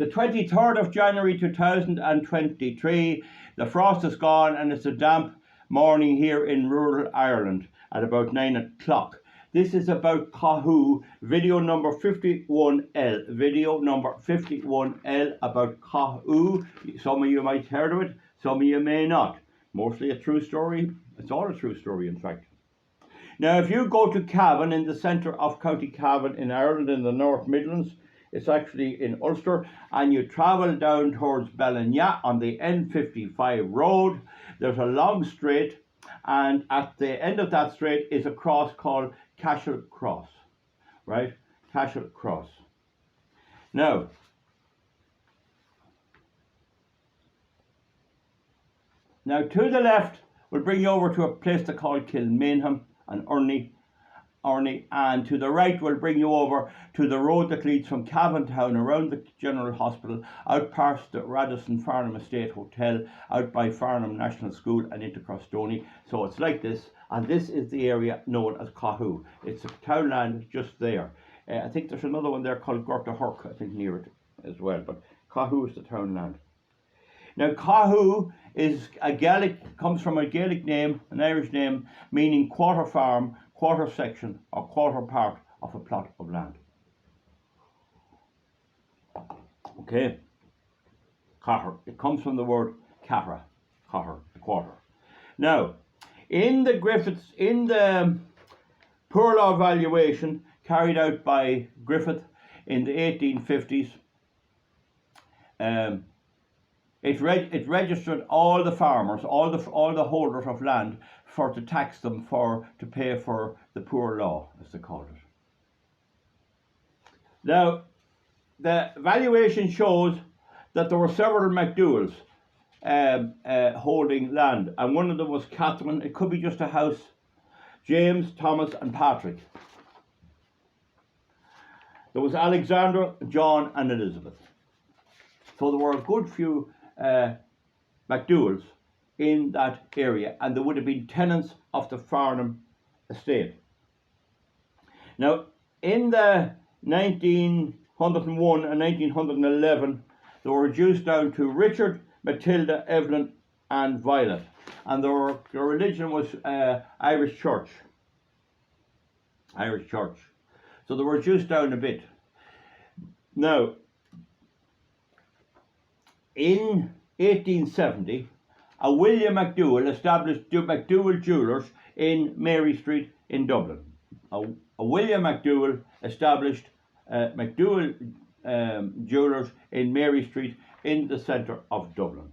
The 23rd of January 2023, the frost is gone and it's a damp morning here in rural Ireland at about 9 o'clock. This is about Coughoo, video number 51L. Video number 51L about Coughoo. Some of you might have heard of it, some of you may not. Mostly a true story. It's all a true story, in fact. Now, if you go to Cavan, in the centre of County Cavan in Ireland, in the North Midlands, it's actually in Ulster, and you travel down towards Ballinya on the N55 road. There's a long straight, and at the end of that straight is a cross called Cashel Cross, right? Cashel Cross. Now, to the left will bring you over to a place they call Kilmainham and Urney, and to the right will bring you over to the road that leads from Cavan town around the General Hospital, out past the Radisson Farnham Estate Hotel, out by Farnham National School and into Crostoni. So it's like this, and this is the area known as Coughoo. It's a townland just there. I think there's another one there called Gorta Hork, I think, near it as well, but Coughoo is the townland. Now, Coughoo is comes from a Gaelic name, an Irish name, meaning quarter farm, quarter section, or quarter part of a plot of land. Okay, Cahir. It comes from the word Cahir, a quarter. Now, in the poor law valuation carried out by Griffith in the 1850s, it registered all the farmers, all the holders of land, to tax them to pay for the poor law, as they called it. Now, the valuation shows that there were several MacDowells holding land, and one of them was Catherine. It could be just a house. James, Thomas, and Patrick. There was Alexander, John, and Elizabeth. So there were a good few MacDowells in that area, and there would have been tenants of the Farnham estate. Now, in the 1901 and 1911, they were reduced down to Richard, Matilda, Evelyn, and Violet, and their religion was Irish Church. So they were reduced down a bit. Now, in 1870, a William MacDowell established MacDowell Jewellers in Mary Street in Dublin. A William MacDowell established MacDowell Jewellers in Mary Street in the centre of Dublin.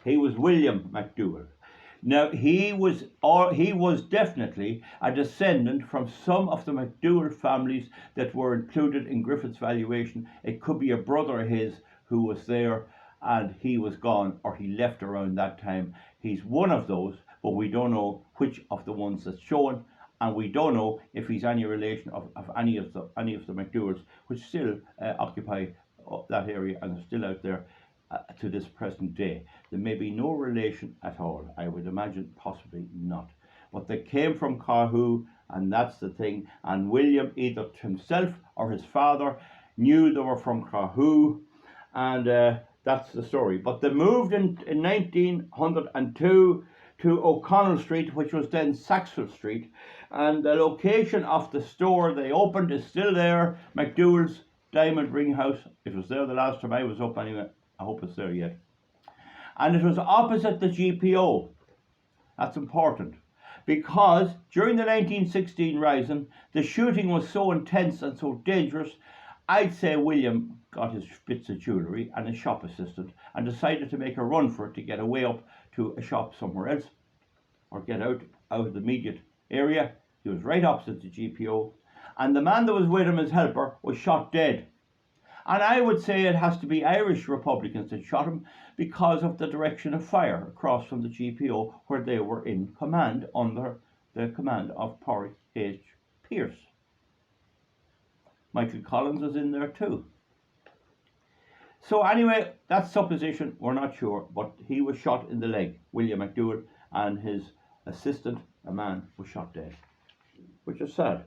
He was William MacDowell. Now, he was definitely a descendant from some of the MacDowell families that were included in Griffith's valuation. It could be a brother of his who was there and he was gone, or he left around that time. He's one of those, but we don't know which of the ones that's shown, and we don't know if he's any relation of any of the MacDowells, which still occupy that area and are still out there to this present day. There may be no relation at all. I would imagine possibly not. But they came from Coughoo, and that's the thing. And William, either himself or his father, knew they were from Coughoo, and that's the story. But they moved in 1902 to O'Connell Street, which was then Saxford Street, and the location of the store they opened is still there, MacDowell's Diamond Ring House. It was there the last time I was up anyway. I hope it's there yet. And it was opposite the GPO. That's important, because during the 1916 Rising, the shooting was so intense and so dangerous, I'd say William got his bits of jewellery and a shop assistant and decided to make a run for it to get away up to a shop somewhere else, or get out of the immediate area. He was right opposite the GPO, and the man that was with him as helper was shot dead. And I would say it has to be Irish Republicans that shot him, because of the direction of fire across from the GPO, where they were in command under the command of Porrick H. Pierce. Michael Collins was in there too. So anyway, that's supposition, we're not sure, but he was shot in the leg. William MacDowell, and his assistant, a man, was shot dead, which is sad.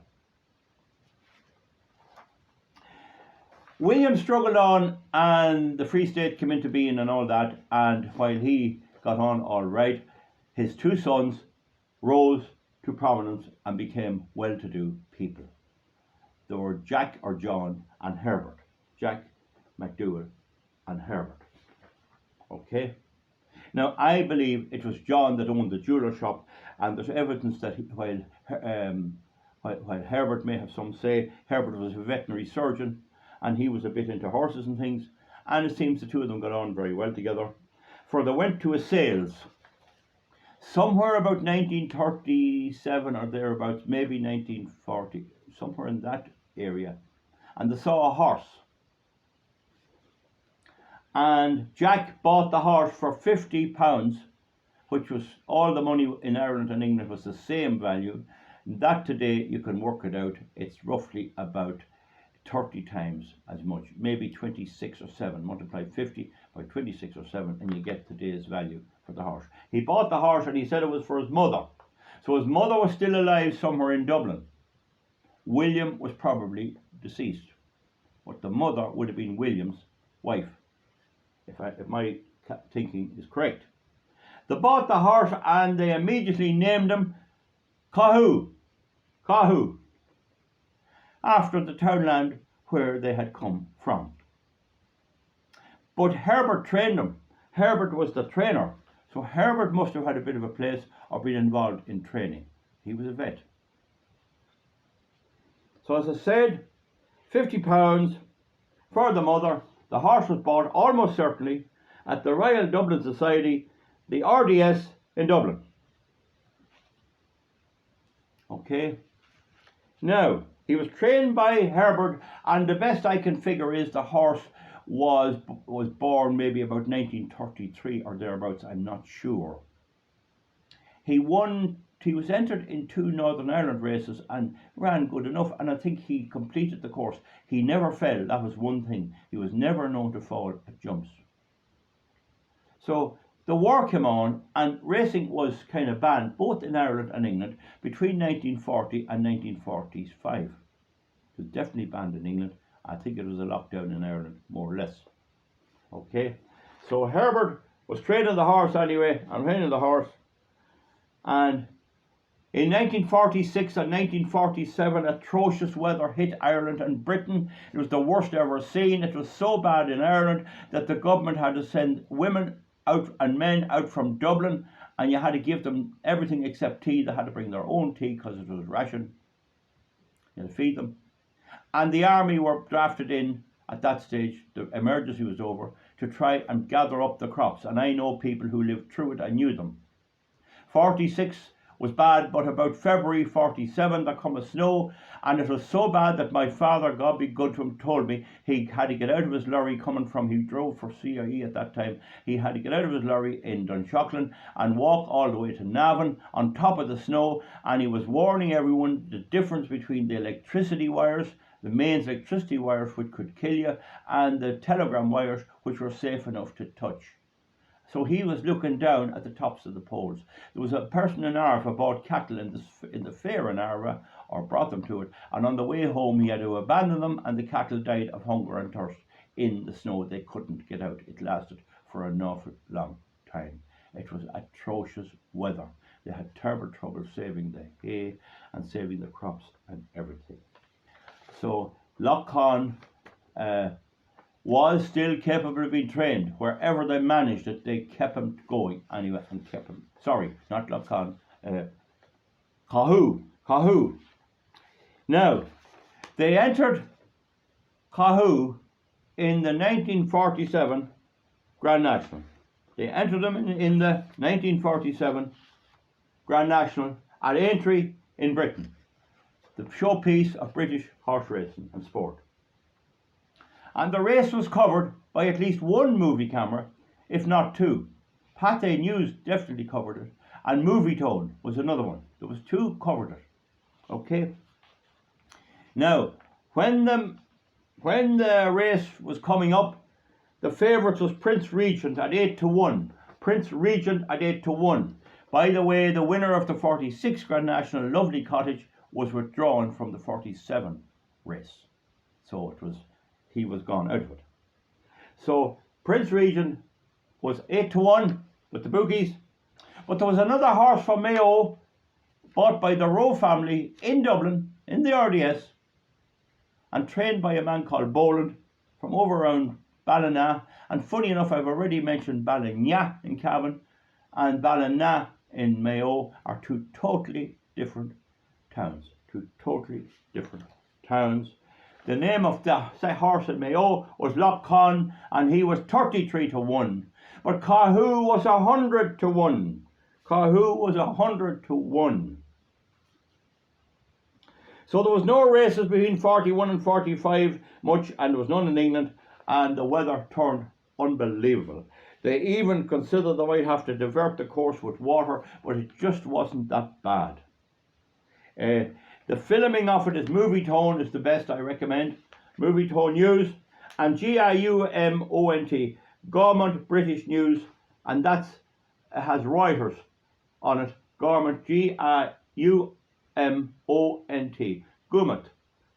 William struggled on, and the Free State came into being and all that. And while he got on all right, his two sons rose to prominence and became well-to-do people. They were Jack or John and Herbert. Jack McDowell and Herbert. Okay? Now, I believe it was John that owned the jeweller shop, and there's evidence that while Herbert may have some say, Herbert was a veterinary surgeon, and he was a bit into horses and things, and it seems the two of them got on very well together. For they went to a sales somewhere about 1937 or thereabouts, maybe 1940, somewhere in that area, and they saw a horse. And Jack bought the horse for £50, which was all the money in Ireland and England was the same value. That today, you can work it out, it's roughly about 30 times as much, maybe 26 or 7. Multiply 50 by 26 or 7 and you get today's value for the horse. He bought the horse and he said it was for his mother. So his mother was still alive somewhere in Dublin. William was probably deceased, but the mother would have been William's wife, if my thinking is correct. They bought the horse and they immediately named him Coughoo. Coughoo, after the townland where they had come from. But Herbert trained them. Herbert was the trainer. So Herbert must have had a bit of a place or been involved in training. He was a vet. So as I said, £50 for the mother. The horse was bought almost certainly at the Royal Dublin Society, the RDS in Dublin. Okay. Now, he was trained by Herbert, and the best I can figure is the horse was born maybe about 1933 or thereabouts, I'm not sure. He was entered in 2 Northern Ireland races and ran good enough, and I think he completed the course. He never fell, that was one thing. He was never known to fall at jumps. So the war came on, and racing was kind of banned both in Ireland and England between 1940 and 1945. It was definitely banned in England. I think it was a lockdown in Ireland, more or less. Okay, so Herbert was training the horse anyway, and training the horse. And in 1946 and 1947, atrocious weather hit Ireland and Britain. It was the worst ever seen. It was so bad in Ireland that the government had to send women out and men out from Dublin, and you had to give them everything except tea. They had to bring their own tea because it was rationed. You had to feed them. And the army were drafted in at that stage, the emergency was over, to try and gather up the crops. And I know people who lived through it, I knew them. 46 was bad, but about February 47 there come a snow, and it was so bad that my father, God be good to him, told me he had to get out of his lorry coming from, he drove for CIE at that time, he had to get out of his lorry in Dunshaughlin and walk all the way to Navan on top of the snow, and he was warning everyone the difference between the electricity wires, the mains electricity wires which could kill you, and the telegram wires which were safe enough to touch. So he was looking down at the tops of the poles. There was a person in Arva bought cattle in the fair in Arva, or brought them to it, and on the way home he had to abandon them, and the cattle died of hunger and thirst in the snow. They couldn't get out. It lasted for an awful long time. It was atrocious weather. They had terrible trouble saving the hay and saving the crops and everything. So Lough Conn was still capable of being trained. Wherever they managed it, they kept him going anyway, and kept him, sorry, not Lough Conn, Coughoo. Now, they entered Coughoo in the 1947 Grand National. They entered them in the 1947 Grand National at Aintree in Britain, the showpiece of British horse racing and sport. And the race was covered by at least one movie camera, if not 2. Pathé News definitely covered it, and Movietone was another one. There was 2 covered it. Okay. Now, when the race was coming up, the favourite was Prince Regent at 8-1. Prince Regent at 8-1. By the way, the winner of the 46 Grand National, Lovely Cottage, was withdrawn from the 47 race. So it was he was gone out of it. So Prince Regent was 8-1 with the bookies. But there was another horse from Mayo bought by the Rowe family in Dublin in the RDS and trained by a man called Boland from over around Ballina. And funny enough, I've already mentioned Ballinya in Cavan and Ballina in Mayo are two totally different towns. The name of the horse in Mayo was Loch Con, and he was 33-1. But Coughoo was 100-1. Coughoo was 100-1. So there was no races between 41 and 45 much, and there was none in England, and the weather turned unbelievable. They even considered they might have to divert the course with water, but it just wasn't that bad. The filming of it is Movietone is the best I recommend. Movietone News and GIUMONT, Government British News, and that's has Reuters on it. Government GIUMONT, Government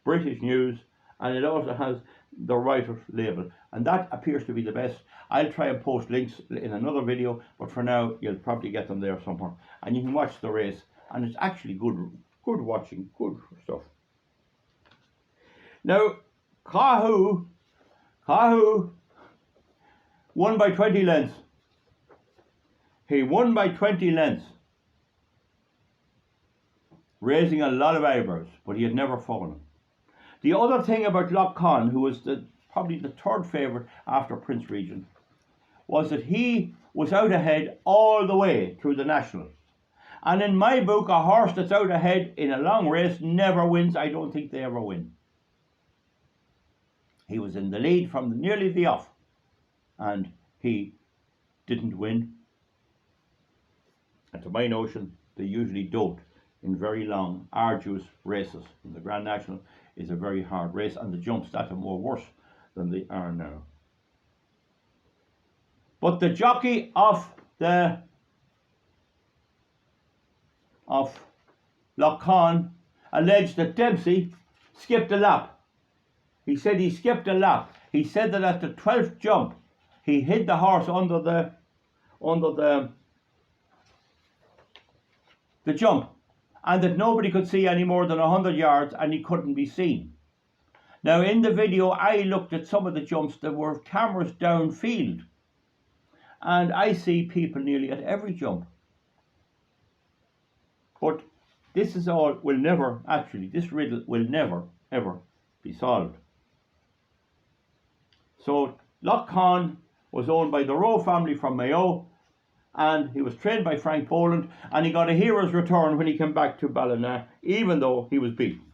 British News, and it also has the Reuters label, and that appears to be the best. I'll try and post links in another video, but for now you'll probably get them there somewhere, and you can watch the race, and it's actually good watching, good stuff. Now, Coughoo won by 20 lengths. He won by 20 lengths, raising a lot of eyebrows, but he had never fallen. The other thing about Loch Con, who was probably the third favourite after Prince Regent, was that he was out ahead all the way through the National. And in my book, a horse that's out ahead in a long race never wins. I don't think they ever win. He was in the lead from nearly the off, and he didn't win. And to my notion, they usually don't in very long, arduous races. And the Grand National is a very hard race, and the jumps that are more worse than they are now. But the jockey of Loch Con alleged that Dempsey skipped a lap. He said he skipped a lap. He said that at the 12th jump, he hid the horse under the jump, and that nobody could see any more than 100 yards, and he couldn't be seen. Now, in the video, I looked at some of the jumps that were cameras downfield, and I see people nearly at every jump. But this is all will never, actually, this riddle will never, ever be solved. So Loch Con was owned by the Rowe family from Mayo, and he was trained by Frank Boland, and he got a hero's return when he came back to Ballina, even though he was beaten.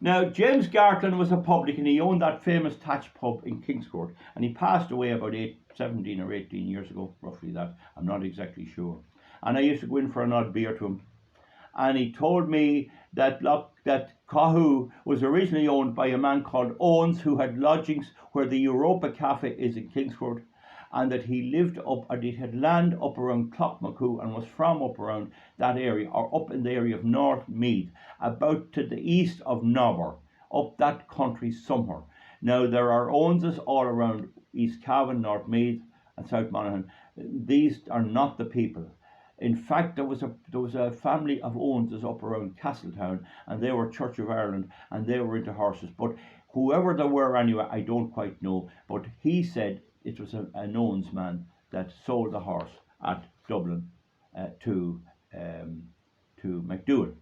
Now, James Gartland was a publican. He owned that famous Thatch pub in Kingscourt, and he passed away about 17 or 18 years ago, roughly that. I'm not exactly sure. And I used to go in for an odd beer to him. And he told me that Coughoo was originally owned by a man called Owens, who had lodgings where the Europa Cafe is in Kingscourt, and that he lived up, and he had land up around Clockmacoo and was from up around that area, or up in the area of North Meath, about to the east of Nobber, up that country somewhere. Now, there are Owenses all around East Cavan, North Meath and South Monaghan. These are not the people. In fact, there was a family of Owenses up around Castletown, and they were Church of Ireland, and they were into horses. But whoever they were anyway, I don't quite know. But he said it was an Owens man that sold the horse at Dublin to McDowell.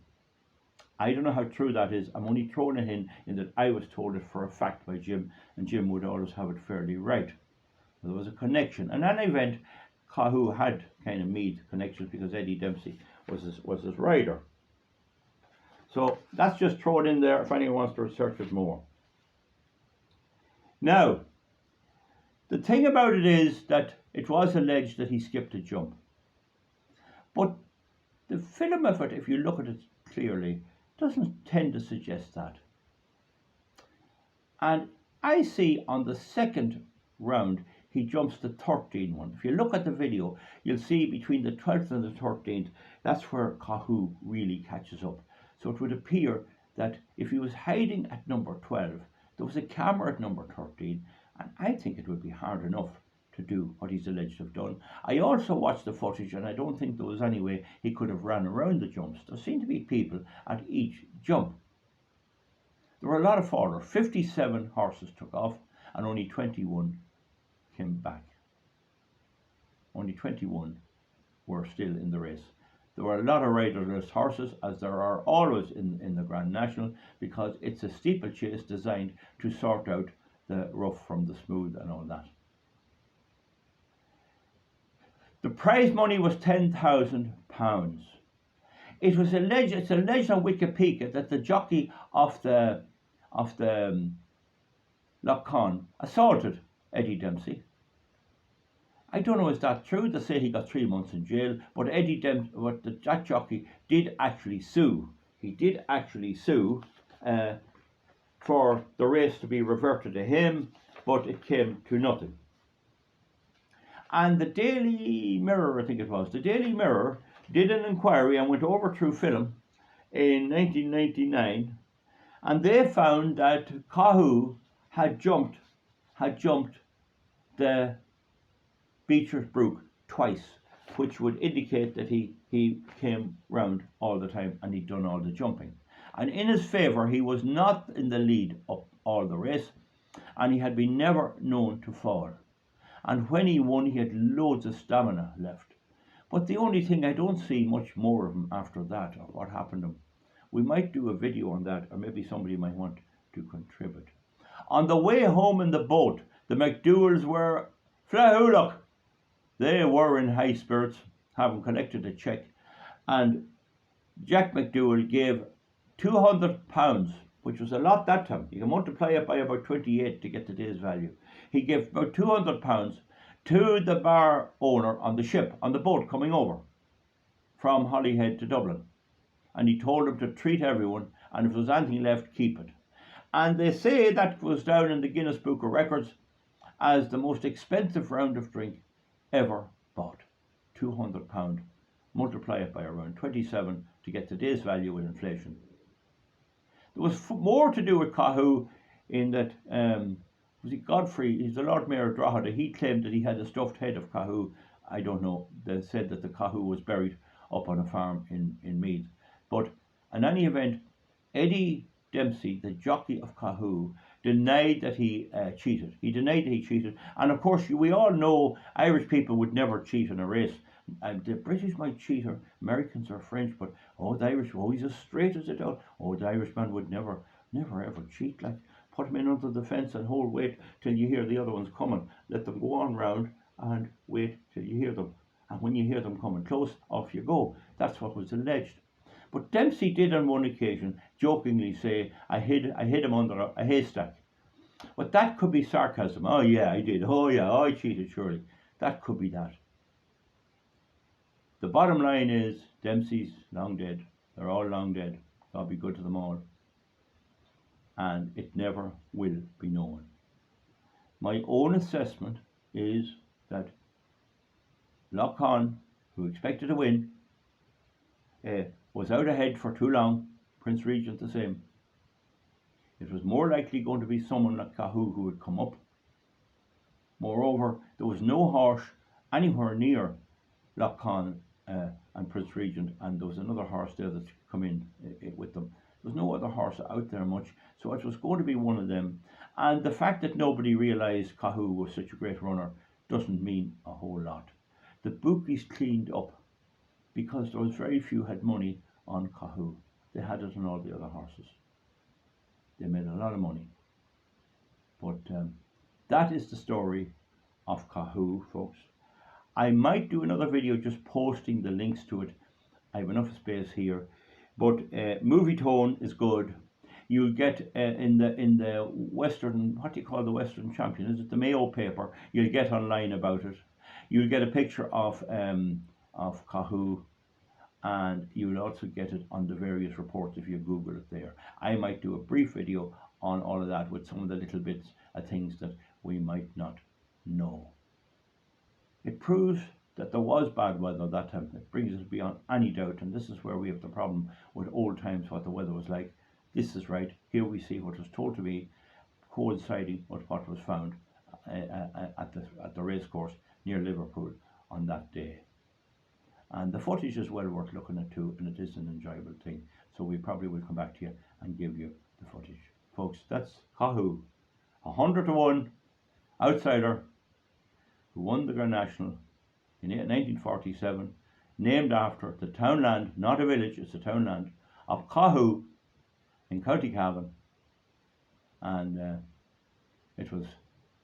I don't know how true that is. I'm only throwing it in that I was told it for a fact by Jim, and Jim would always have it fairly right. There was a connection. In any event, Coughoo had kind of Meath connections because Eddie Dempsey was his rider. So that's just thrown in there if anyone wants to research it more. Now, the thing about it is that it was alleged that he skipped a jump. But the film of it, if you look at it clearly, doesn't tend to suggest that. And I see on the second round, he jumps the 13-1. If you look at the video, you'll see between the 12th and the 13th, that's where Coughoo really catches up. So it would appear that if he was hiding at number 12, there was a camera at number 13, and I think it would be hard enough to do what he's alleged to have done. I also watched the footage, and I don't think there was any way he could have ran around the jumps. There seemed to be people at each jump. There were a lot of fallers. 57 horses took off, and only 21 came back. Only 21 were still in the race. There were a lot of riderless horses, as there are always in the Grand National, because it's a steeplechase designed to sort out the rough from the smooth and all that. The prize money was £10,000. It was alleged, it's alleged on Wikipedia that the jockey of the Lough Conn assaulted Eddie Dempsey. I don't know, is that true? They say he got 3 months in jail, but that jockey did actually sue. He did actually sue for the race to be reverted to him, but it came to nothing. And the Daily Mirror, I think it was, the Daily Mirror did an inquiry and went over through film in 1999, and they found that Coughoo had jumped the Beecher's Brook twice, which would indicate that he came round all the time and he'd done all the jumping. And in his favour, he was not in the lead up all the race, and he had been never known to fall. And when he won, he had loads of stamina left. But the only thing, I don't see much more of him after that, or what happened to him. We might do a video on that, or maybe somebody might want to contribute. On the way home in the boat, the McDowells were flahulach. They were in high spirits, having collected a cheque, and Jack McDowell gave £200, which was a lot that time. You can multiply it by about 28 to get today's value. He gave about £200 to the bar owner on the ship, on the boat coming over from Holyhead to Dublin. And he told him to treat everyone, and if there was anything left, keep it. And they say that was down in the Guinness Book of Records as the most expensive round of drink ever bought. £200. Multiply it by around 27 to get today's value with inflation. There was more to do with Coughoo in that, was it Godfrey, he's the Lord Mayor of Drogheda, he claimed that he had a stuffed head of Coughoo. I don't know. They said that the Coughoo was buried up on a farm in Meath. But in any event, Eddie Dempsey, the jockey of Coughoo, denied that he cheated. He denied that he cheated. And of course, we all know Irish people would never cheat in a race. The British might cheat, or Americans or French, but the Irish, he's as straight as it out. The Irishman would never ever cheat. Like, put him in under the fence and wait till you hear the other ones coming. Let them go on round and wait till you hear them. And when you hear them coming close, off you go. That's what was alleged. But Dempsey did on one occasion jokingly say, I hid him under a haystack. But that could be sarcasm. Oh yeah, I did. Oh yeah, I cheated, surely. That could be that. The bottom line is, Dempsey's long dead. They're all long dead. God be good to them all. And it never will be known. My own assessment is that Lough Conn, who expected to win, was out ahead for too long. Prince Regent the same. It was more likely going to be someone like Coughoo who would come up. Moreover, there was no horse anywhere near Lough Conn and Prince Regent, and there was another horse there that's come in with them. There was no other horse out there much, so it was going to be one of them. And the fact that nobody realised Coughoo was such a great runner doesn't mean a whole lot. The bookies cleaned up because there was very few had money on Coughoo. They had it on all the other horses. They made a lot of money. But that is the story of Coughoo, folks. I might do another video just posting the links to it. I have enough space here. But Movie Tone is good. You'll get in the Western, what do you call the Western Champion? Is it the Mayo paper? You'll get online about it. You'll get a picture of Coughoo, and you'll also get it on the various reports if you Google it there. I might do a brief video on all of that with some of the little bits of things that we might not know. It proves that there was bad weather that time. It brings us beyond any doubt, and this is where we have the problem with old times, what the weather was like. this is right. Here we see what was told to be coinciding with what was found at the racecourse near Liverpool on that day. And the footage is well worth looking at too, and it is an enjoyable thing. So we probably will come back to you and give you the footage. Folks, that's Coughoo, 100-1 outsider who won the Grand National in 1947, named after the townland, not a village, it's a townland, of Coughoo in County Cavan. And it was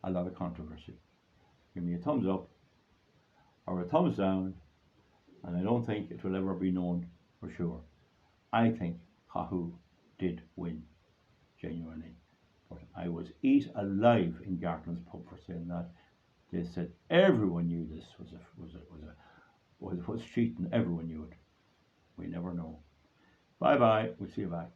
a lot of controversy. Give me a thumbs up or a thumbs down, and I don't think it will ever be known for sure. I think Coughoo did win, genuinely. But I was eat alive in Gartland's pub for saying that. They said everyone knew this was cheating. Everyone knew it. We never know. Bye bye. We'll see you back.